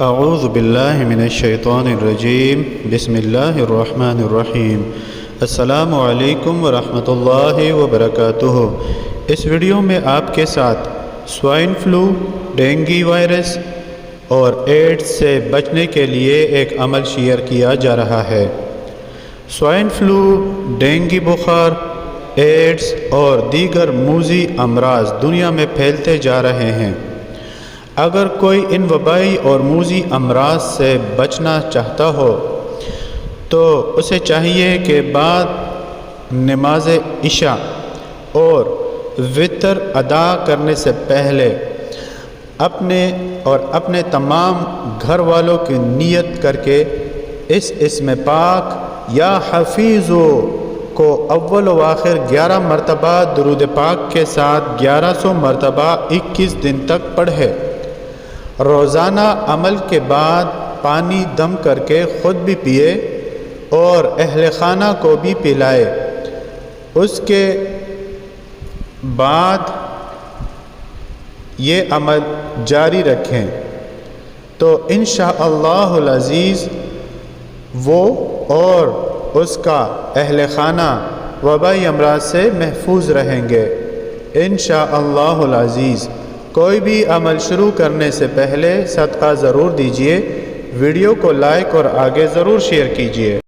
اعوذ باللہ من الشیطان الرجیم بسم اللہ الرحمن الرحیم۔ السلام علیکم ورحمۃ اللہ وبرکاتہ۔ اس ویڈیو میں آپ کے ساتھ سوائن فلو، ڈینگی وائرس اور ایڈز سے بچنے کے لیے ایک عمل شیئر کیا جا رہا ہے۔ سوائن فلو، ڈینگی بخار، ایڈز اور دیگر موذی امراض دنیا میں پھیلتے جا رہے ہیں۔ اگر کوئی ان وبائی اور موذی امراض سے بچنا چاہتا ہو تو اسے چاہیے کہ بعد نماز عشاء اور وتر ادا کرنے سے پہلے اپنے تمام گھر والوں کی نیت کر کے اس اسم پاک یا حفیظو کو اول و آخر 11 مرتبہ درود پاک کے ساتھ 1100 مرتبہ 21 دن تک پڑھے۔ روزانہ عمل کے بعد پانی دم کر کے خود بھی پیے اور اہل خانہ کو بھی پلائے۔ اس کے بعد یہ عمل جاری رکھیں تو انشاءاللہ العزیز وہ اور اس کا اہل خانہ وبائی امراض سے محفوظ رہیں گے انشاءاللہ العزیز۔ کوئی بھی عمل شروع کرنے سے پہلے صدقہ ضرور دیجیے۔ ویڈیو کو لائک اور آگے ضرور شیئر کیجیے۔